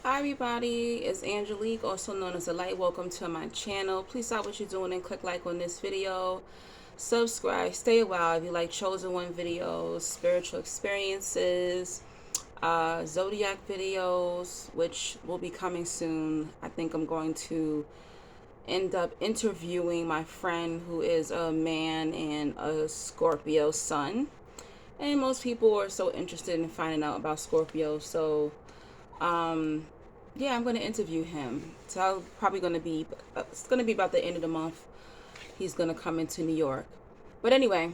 Hi everybody, it's Angelique, also known as The Light. Welcome to my channel. Please stop what you're doing and click like on this video. Subscribe, stay a while if you like Chosen One videos, spiritual experiences, zodiac videos, which will be coming soon. I think I'm going to end up interviewing my friend who is a man and a Scorpio sun. And most people are so interested in finding out about Scorpio, so um, yeah, I'm going to interview him. So I'm probably going to be, it's going to be about the end of the month. He's going to come into New York. But anyway,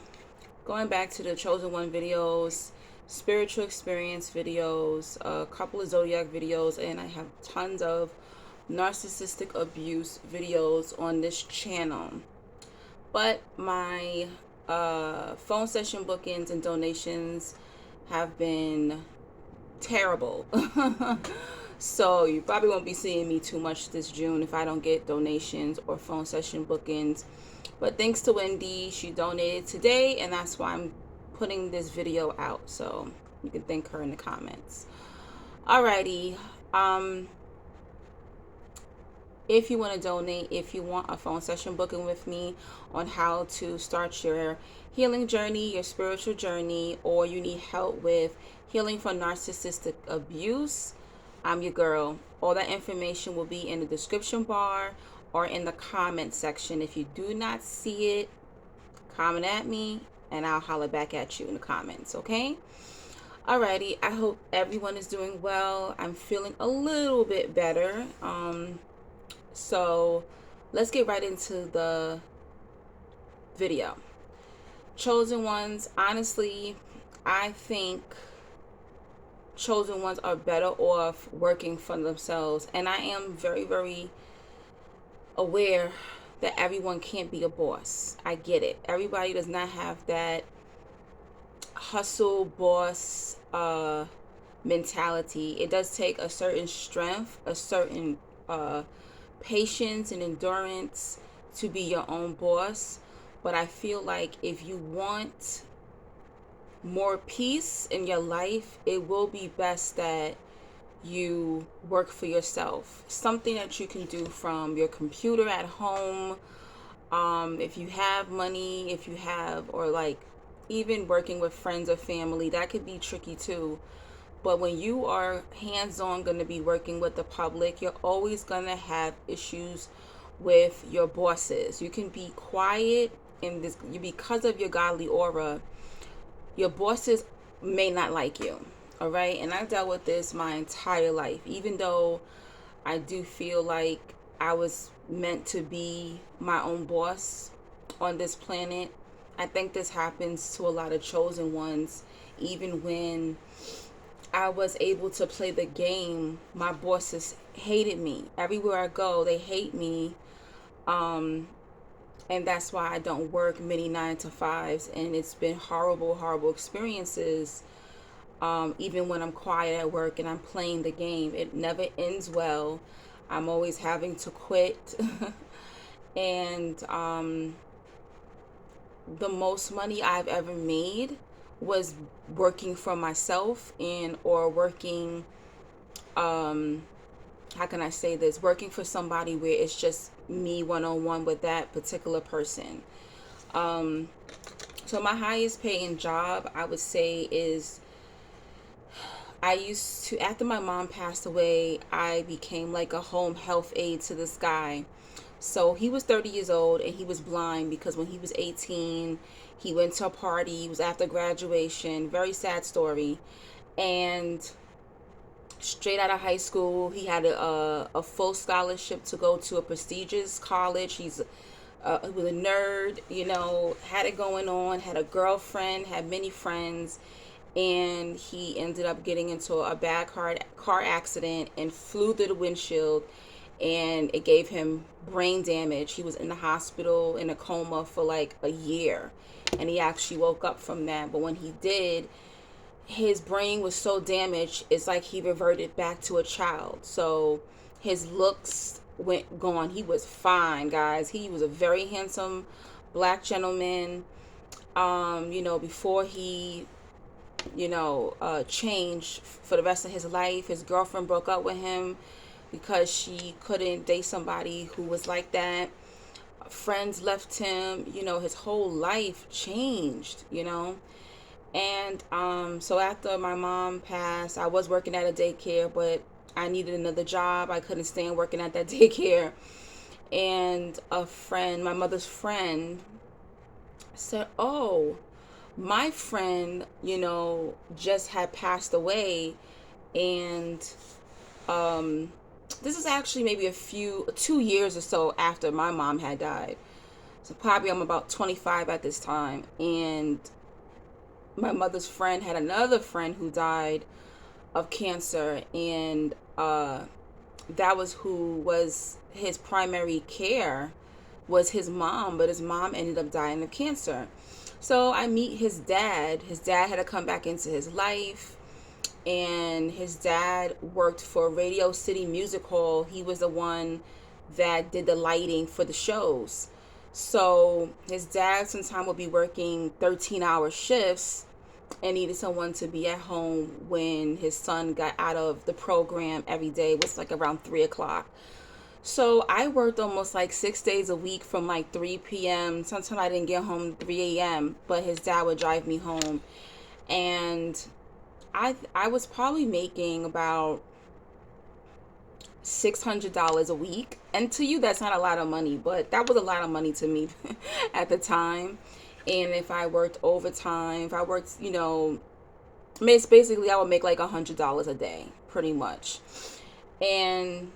going back to the Chosen One videos, spiritual experience videos, a couple of zodiac videos, and I have tons of narcissistic abuse videos on this channel. But my phone session bookings and donations have been terrible. So you probably won't be seeing me too much this June if I don't get donations or phone session bookings. But thanks to Wendy, she donated today, and that's why I'm putting this video out. So you can thank her in the comments. Alrighty. If you want to donate, if you want a phone session booking with me on how to start your healing journey, your spiritual journey, or you need help with healing from narcissistic abuse, I'm your girl. All that information will be in the description bar or in the comment section. If you do not see it, comment at me and I'll holler back at you in the comments, okay? Alrighty, I hope everyone is doing well. I'm feeling a little bit better. So let's get right into the video. Chosen ones, honestly, I think chosen ones are better off working for themselves. And I am very, very aware that everyone can't be a boss. I get it. Everybody does not have that hustle boss mentality. It does take a certain strength, a certain patience and endurance to be your own boss. But I feel like if you want more peace in your life, it will be best that you work for yourself. Something that you can do from your computer at home. If you have money, if you have, or like even working with friends or family, that could be tricky too. But when you are hands-on going to be working with the public, you're always going to have issues with your bosses. You can be quiet in this because of your godly aura. Your bosses may not like you. All right? And I've dealt with this my entire life. Even though I do feel like I was meant to be my own boss on this planet, I think this happens to a lot of chosen ones. Even when I was able to play the game, my bosses hated me. Everywhere I go, they hate me. Um, and that's why I don't work many 9 to 5s. And it's been horrible, horrible experiences. Even when I'm quiet at work and I'm playing the game, it never ends well. I'm always having to quit. And the most money I've ever made was working for myself and or working how can I say this, working for somebody where it's just me one-on-one with that particular person. So my highest paying job I would say is, I used to, after my mom passed away, I became like a home health aide to this guy. So he was 30 years old and he was blind because when he was 18, he went to a party. It was after graduation. Very sad story. And straight out of high school, he had a full scholarship to go to a prestigious college. He was a nerd, you know, had it going on, had a girlfriend, had many friends, and he ended up getting into a bad car accident and flew through the windshield, and it gave him brain damage. He was in the hospital in a coma for like a year, and he actually woke up from that. But when he did, his brain was so damaged, it's like he reverted back to a child. So his looks went gone. He was fine, guys. He was a very handsome black gentleman. You know, before he change for the rest of his life. His girlfriend broke up with him because she couldn't date somebody who was like that. Friends left him. His whole life changed. And so after my mom passed, I was working at a daycare, but I needed another job. I couldn't stand working at that daycare. And a friend, my mother's friend, said, "Oh, my friend, just had passed away." And this is actually maybe 2 years or so after my mom had died. So probably I'm about 25 at this time. And my mother's friend had another friend who died of cancer, and that was who was his primary care, was his mom, but his mom ended up dying of cancer. So I meet his dad. His dad had to come back into his life, and his dad worked for Radio City Music Hall. He was the one that did the lighting for the shows. So his dad sometimes would be working 13-hour shifts and needed someone to be at home when his son got out of the program every day. It was like around 3 o'clock. So I worked almost like 6 days a week from like 3 p.m. Sometimes I didn't get home 3 a.m., but his dad would drive me home. And I was probably making about $600 a week. And to you, that's not a lot of money, but that was a lot of money to me at the time. And if I worked overtime, if I worked, basically I would make like $100 a day, pretty much. And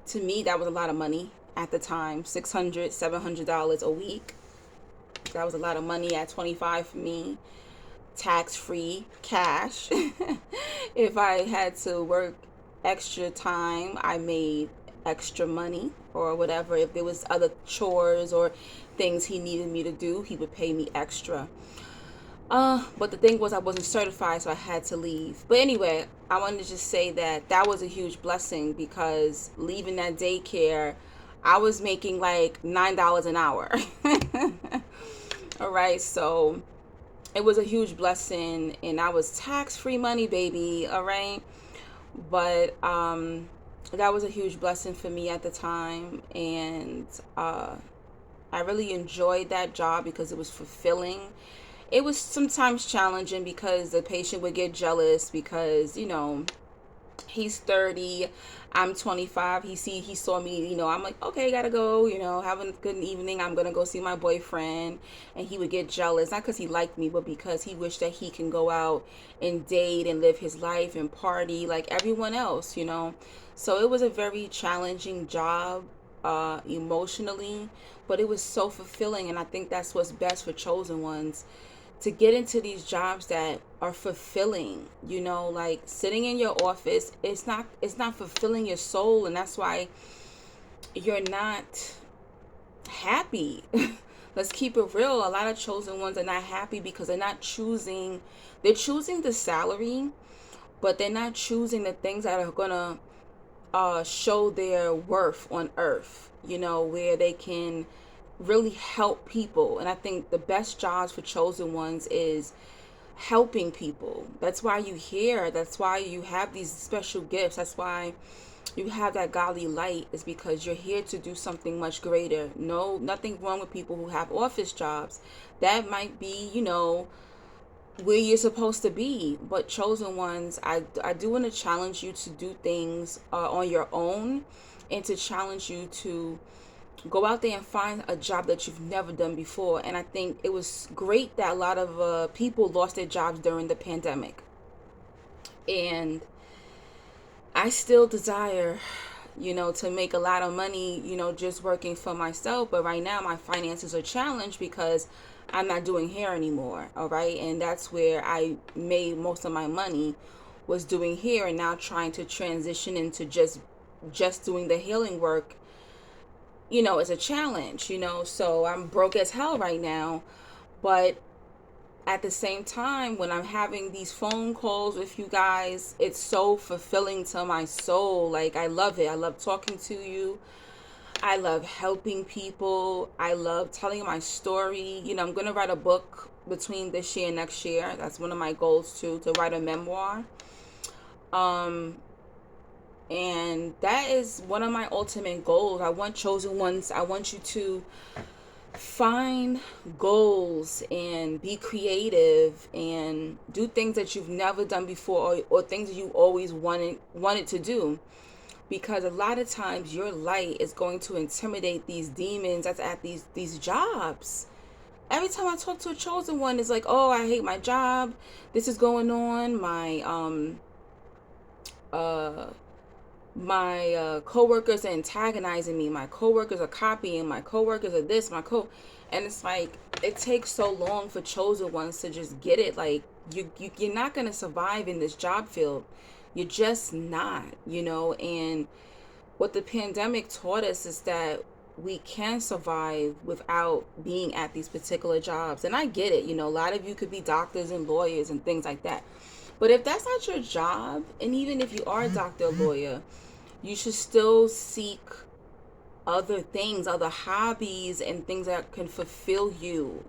to me, that was a lot of money at the time. $600, $700 a week. That was a lot of money at 25 for me. Tax-free cash. If I had to work extra time, I made extra money or whatever. If there was other chores or things he needed me to do, he would pay me extra. But the thing was, I wasn't certified, so I had to leave. But anyway, I wanted to just say that was a huge blessing, because leaving that daycare, I was making like $9 an hour. All right, so it was a huge blessing, and I was tax-free money, baby. All right, but that was a huge blessing for me at the time, and I really enjoyed that job because it was fulfilling. It was sometimes challenging because the patient would get jealous because, he's 30, I'm 25. He saw me, I'm like, okay, gotta go, have a good evening. I'm gonna go see my boyfriend. And he would get jealous, not because he liked me, but because he wished that he can go out and date and live his life and party like everyone else. So it was a very challenging job emotionally, but it was so fulfilling. And I think that's what's best for chosen ones, to get into these jobs that are fulfilling. Like sitting in your office, it's not fulfilling your soul, and that's why you're not happy. Let's keep it real. A lot of chosen ones are not happy because they're choosing the salary, but they're not choosing the things that are gonna show their worth on earth, where they can really help people. And I think the best jobs for chosen ones is helping people. That's why that's why you have these special gifts. That's why you have that godly light, is because you're here to do something much greater. Nothing wrong with people who have office jobs. That might be, where you're supposed to be. But chosen ones, I do want to challenge you to do things on your own, and to challenge you to go out there and find a job that you've never done before. And I think it was great that a lot of people lost their jobs during the pandemic. And I still desire, to make a lot of money, just working for myself. But right now my finances are challenged because I'm not doing hair anymore. All right. And that's where I made most of my money, was doing hair, and now trying to transition into just doing the healing work. It's a challenge, so I'm broke as hell right now. But at the same time, when I'm having these phone calls with you guys, it's so fulfilling to my soul. Like, I love it. I love talking to you. I love helping people. I love telling my story. I'm going to write a book between this year and next year. That's one of my goals too, to write a memoir. Um, and that is one of my ultimate goals. I want chosen ones. I want you to find goals and be creative and do things that you've never done before, or things that you always wanted to do, because a lot of times your light is going to intimidate these demons that's at these jobs. Every time I talk to a chosen one, it's like, oh, I hate my job, this is going on, uh my coworkers are antagonizing me, my coworkers are copying, my coworkers are this, and it's like, it takes so long for chosen ones to just get it. Like, you're not going to survive in this job field. You're just not, and what the pandemic taught us is that we can survive without being at these particular jobs. And I get it, a lot of you could be doctors and lawyers and things like that. But if that's not your job, and even if you are a doctor or lawyer, you should still seek other things, other hobbies, and things that can fulfill you.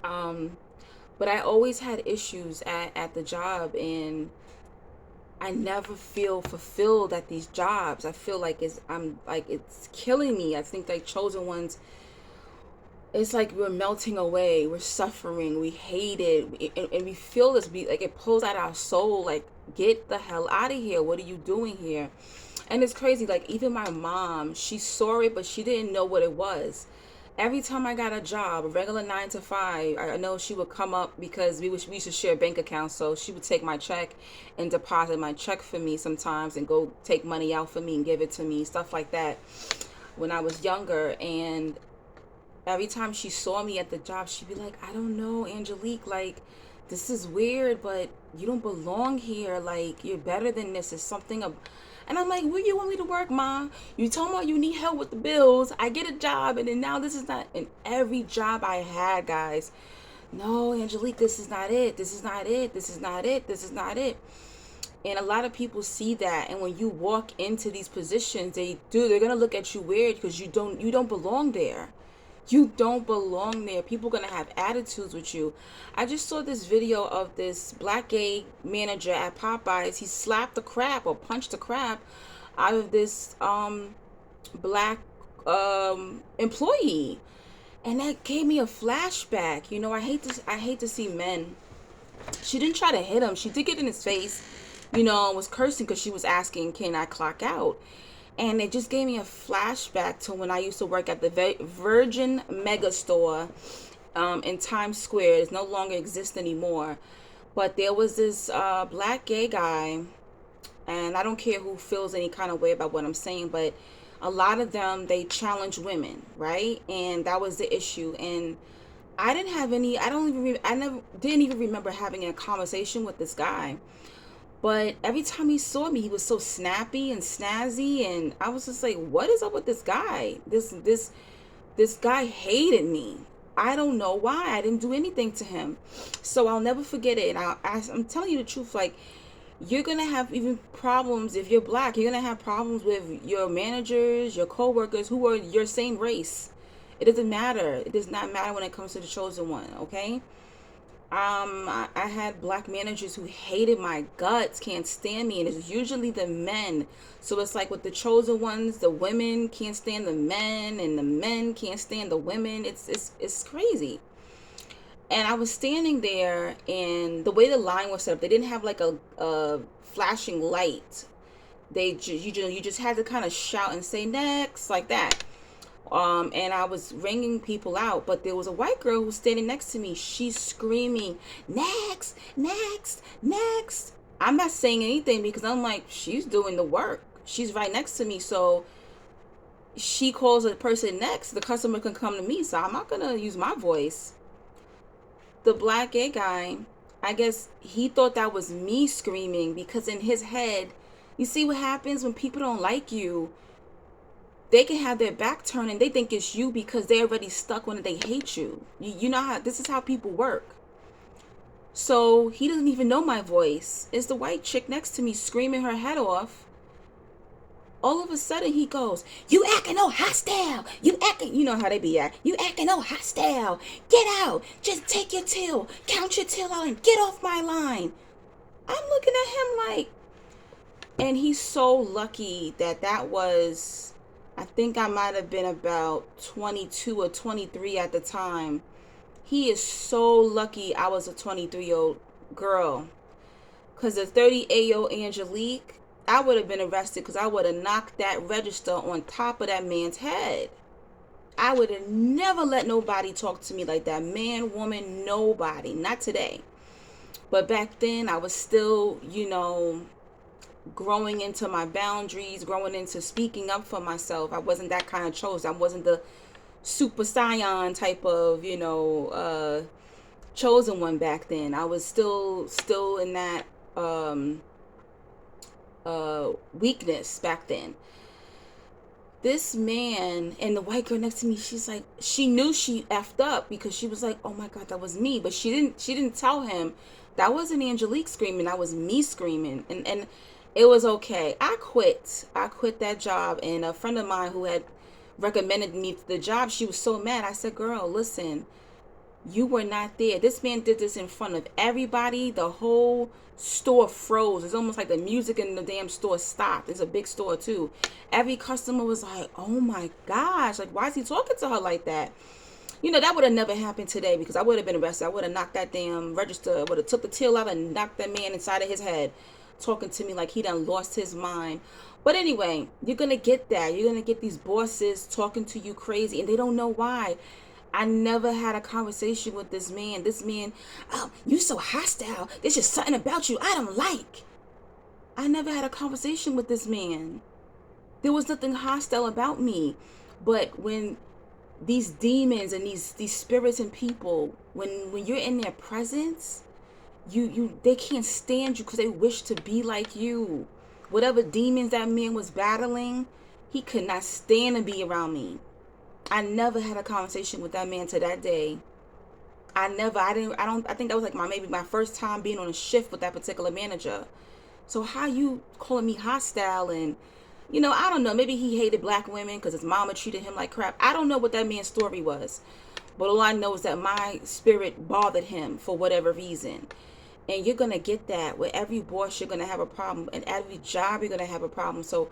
But I always had issues at the job, and I never feel fulfilled at these jobs. I feel like it's killing me. I think like chosen ones, it's like we're melting away, we're suffering, we hate it, and we feel this, like it pulls at our soul, like, get the hell out of here, what are you doing here? And it's crazy, like, even my mom, she saw it, but she didn't know what it was. Every time I got a job, a regular 9 to 5, I know she would come up, because we used to share bank accounts, so she would take my check and deposit my check for me sometimes, and go take money out for me and give it to me, stuff like that, when I was younger. And every time she saw me at the job, she'd be like, I don't know, Angelique, like, this is weird, but you don't belong here. Like, you're better than this. It's something. And I'm like, where you want me to work, Ma? You told me you need help with the bills. I get a job, and then now this is not. In every job I had, guys, no, Angelique, this is not it. This is not it. This is not it. This is not it. And a lot of people see that, and when you walk into they're gonna look at you weird, because you don't belong there. You don't belong there. People are going to have attitudes with you. I just saw this video of this black gay manager at Popeyes. He slapped the crap, or punched the crap out of this black employee. And that gave me a flashback. I hate to see men. She didn't try to hit him. She did get in his face, and was cursing because she was asking, can I clock out? And it just gave me a flashback to when I used to work at the Virgin Megastore in Times Square. It no longer exists anymore. But there was this black gay guy, and I don't care who feels any kind of way about what I'm saying, but a lot of them, they challenge women, right? And that was the issue. And I didn't have any, I didn't even remember having a conversation with this guy. But every time he saw me, he was so snappy and snazzy, and I was just like, what is up with this guy? This guy hated me. I don't know why. I didn't do anything to him. So I'll never forget it. And I'm telling you the truth, like, you're going to have even problems if you're black. You're going to have problems with your managers, your coworkers who are your same race. It doesn't matter. It does not matter when it comes to the chosen one, okay? I had black managers who hated my guts, can't stand me, and it's usually the men. So it's like with the chosen ones, the women can't stand the men, and the men can't stand the women. It's crazy. And I was standing there, and the way the line was set up, they didn't have like a flashing light. You just had to kind of shout and say next, like that. And I was ringing people out, but there was a white girl who was standing next to me. She's screaming, next, next, next. I'm not saying anything because I'm like, she's doing the work. She's right next to me. So she calls a person next, the customer can come to me. So I'm not going to use my voice. The black gay guy, I guess he thought that was me screaming, because in his head, you see what happens when people don't like you? They can have their back turned and they think it's you because they're already stuck when they hate you. You know how this is how people work. So he doesn't even know my voice. It's the white chick next to me screaming her head off. All of a sudden he goes, "You acting all hostile. You acting, you know how they be at. You acting all hostile. Get out. Just take your till. Count your till out and get off my line." I'm looking at him like, and he's so lucky that that was, I think I might have been about 22 or 23 at the time. He is so lucky I was a 23-year-old girl. Because the 38-year-old Angelique, I would have been arrested because I would have knocked that register on top of that man's head. I would have never let nobody talk to me like that. Man, woman, nobody. Not today. But back then, I was still, growing into my boundaries, growing into speaking up for myself. I wasn't that kind of chosen. I wasn't the super scion type of, chosen one back then. I was still in that weakness back then. This man and the white girl next to me, she's like, she knew she effed up because she was like, "Oh my God, that was me." But she didn't tell him that wasn't Angelique screaming, that was me screaming. And it was okay. I quit that job. And a friend of mine who had recommended me to the job, she was so mad. I said, "Girl, listen, you were not there. This man did this in front of everybody. The whole store froze. It's almost like the music in the damn store stopped. It's a big store too. Every customer was like, oh my gosh, like, why is he talking to her like that?" That would have never happened today because I would have been arrested. I would have knocked that damn register. I would have took the till out and knocked that man inside of his head, talking to me like he done lost his mind. But anyway, you're going to get that. You're going to get these bosses talking to you crazy and they don't know why. I never had a conversation with this man. This man, "Oh, you so hostile. There's just something about you I don't like." I never had a conversation with this man. There was nothing hostile about me. But when these demons and these spirits and people, when you're in their presence, they can't stand you because they wish to be like you. Whatever demons that man was battling, he could not stand to be around me. I never had a conversation with that man to that day. I think that was like maybe my first time being on a shift with that particular manager. So how you calling me hostile? And I don't know, maybe he hated black women because his mama treated him like crap. I don't know what that man's story was, but all I know is that my spirit bothered him for whatever reason. And you're gonna get that with every boss. You're gonna have a problem, and every job you're gonna have a problem. So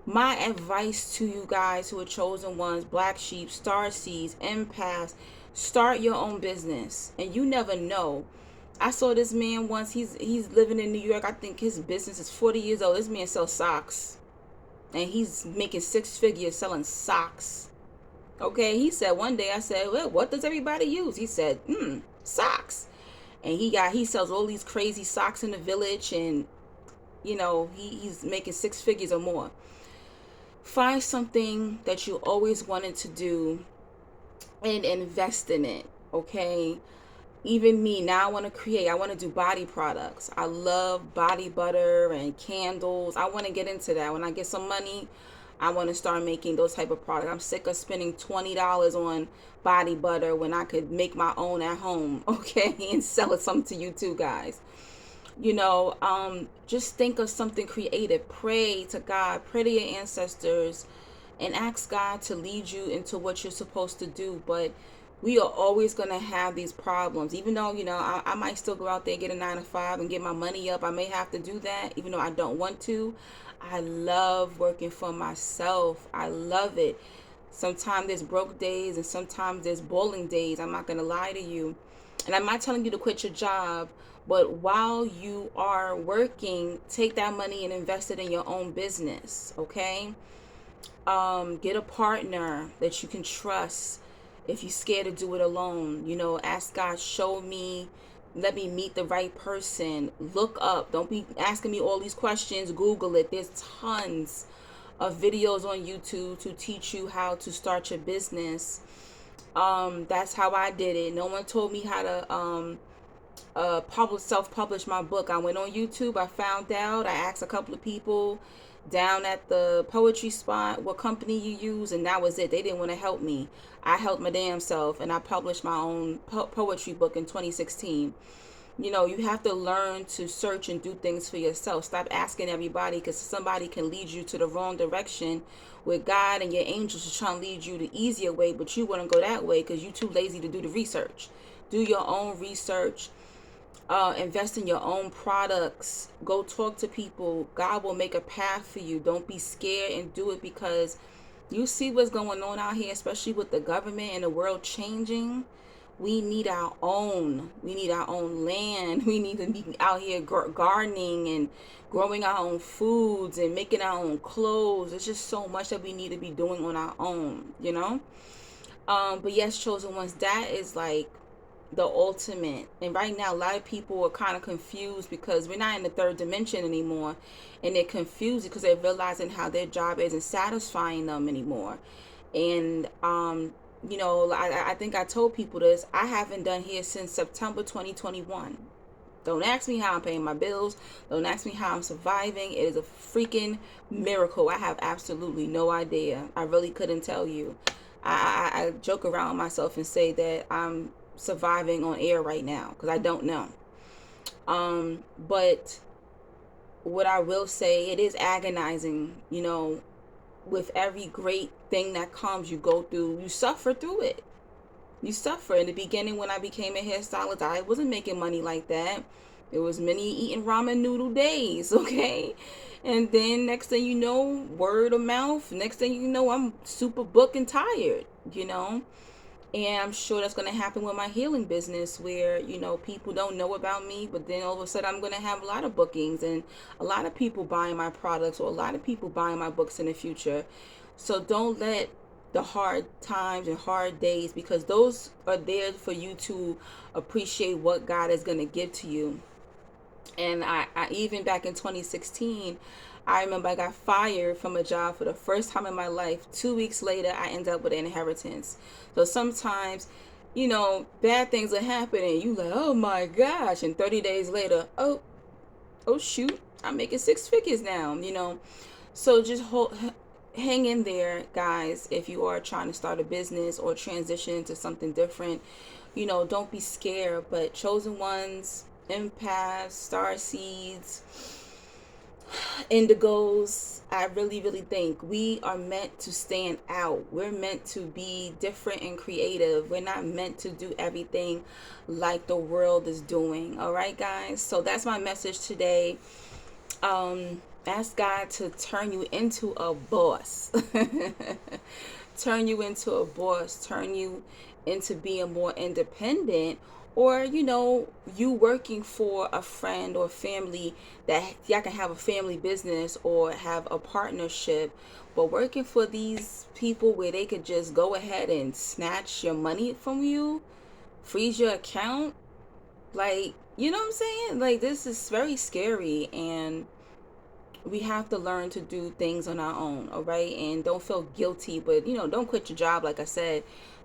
my advice to you guys who are chosen ones, black sheep, star seeds, empaths, start your own business. And you never know. I saw this man once. He's living in New York. I think his business is 40 years old. This man sells socks. And he's making 6 figures selling socks. Okay, he said one day, I said, "Well, what does everybody use?" He said, "Socks." And he sells all these crazy socks in the village, and he's making 6 figures or more. Find something that you always wanted to do and invest in it, okay? Even me, now I want to do body products. I love body butter and candles. I want to get into that. When I get some money, I want to start making those type of products. I'm sick of spending $20 on body butter when I could make my own at home, okay? And sell it some to you too, guys. Just think of something creative. Pray to God, pray to your ancestors, and ask God to lead you into what you're supposed to do. But we are always going to have these problems. Even though, I might still go out there, get a 9-to-5 and get my money up. I may have to do that, even though I don't want to. I love working for myself. I love it. Sometimes there's broke days and sometimes there's bowling days. I'm not going to lie to you. And I'm not telling you to quit your job. But while you are working, take that money and invest it in your own business, okay? Get a partner that you can trust. If you're scared to do it alone, ask God, show me, let me meet the right person. Look up. Don't be asking me all these questions. Google it. There's tons of videos on YouTube to teach you how to start your business. That's how I did it. No one told me how to self-publish my book. I went on YouTube, I found out, I asked a couple of people down at the poetry spot what company you use, and that was it. They didn't want to help me. I helped my damn self, and I published my own poetry book in 2016. You have to learn to search and do things for yourself. Stop asking everybody, because somebody can lead you to the wrong direction, where God and your angels are trying to lead you the easier way, but you wouldn't go that way because you're too lazy to do the research. Do your own research. Invest in your own products. Go talk to people. God will make a path for you. Don't be scared, and do it, because you see what's going on out here, especially with the government and the world changing. We need our own. We need our own land. We need to be out here gardening and growing our own foods and making our own clothes. It's just so much that we need to be doing on our own. But yes, chosen ones, that is like the ultimate. And right now, a lot of people are kind of confused because we're not in the third dimension anymore, and they're confused because they're realizing how their job isn't satisfying them anymore. And I think I told people this. I haven't done here since September 2021. Don't ask me how I'm paying my bills. Don't ask me how I'm surviving. It is a freaking miracle. I have absolutely no idea. I really couldn't tell you. I joke around with myself and say that I'm surviving on air right now because I don't know. But what I will say, it is agonizing, with every great thing that comes, you go through, you suffer through it. You suffer. In the beginning, when I became a hairstylist, I wasn't making money like that. It was many eating ramen noodle days, okay? And then next thing you know, word of mouth, next thing you know, I'm super booked and tired. And I'm sure that's going to happen with my healing business, where, people don't know about me, but then all of a sudden I'm going to have a lot of bookings and a lot of people buying my products, or a lot of people buying my books in the future. So don't let the hard times and hard days, because those are there for you to appreciate what God is going to give to you. And I even back in 2016, I remember I got fired from a job for the first time in my life. 2 weeks later, I ended up with an inheritance. So sometimes, bad things are happening. You like, oh my gosh. And 30 days later, oh shoot, I'm making six figures now, So just hang in there, guys, if you are trying to start a business or transition into something different. Don't be scared. But chosen ones, empaths, star seeds, indigos, I really, really think we are meant to stand out. We're meant to be different and creative. We're not meant to do everything like the world is doing. All right, guys? So that's my message today. Ask God to turn you into a boss. Turn you into a boss. Turn you into being more independent. Or, you working for a friend or family that y'all can have a family business or have a partnership. But working for these people where they could just go ahead and snatch your money from you, freeze your account. Like, you know what I'm saying? Like, this is very scary, and we have to learn to do things on our own, all right? And don't feel guilty, but don't quit your job. Like I said,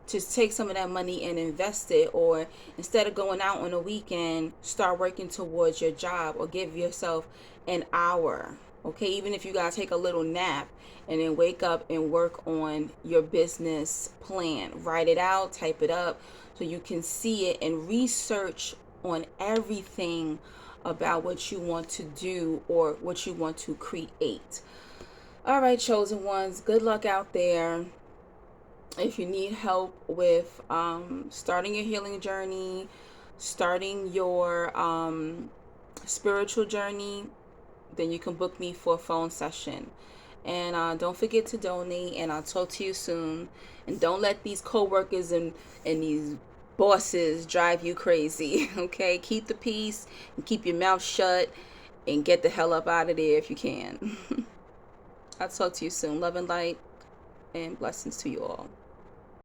just take some of that money and invest it, or instead of going out on a weekend, start working towards your job, or give yourself an hour, okay? Even if you guys take a little nap and then wake up and work on your business plan, write it out, type it up so you can see it, and research on everything about what you want to do or what you want to create. All right, chosen ones, good luck out there. If you need help with starting your healing journey, starting your spiritual journey, then you can book me for a phone session. And don't forget to donate, and I'll talk to you soon. And don't let these co-workers and these bosses drive you crazy, okay? Keep the peace and keep your mouth shut and get the hell up out of there if you can. I'll talk to you soon. Love and light and blessings to you all.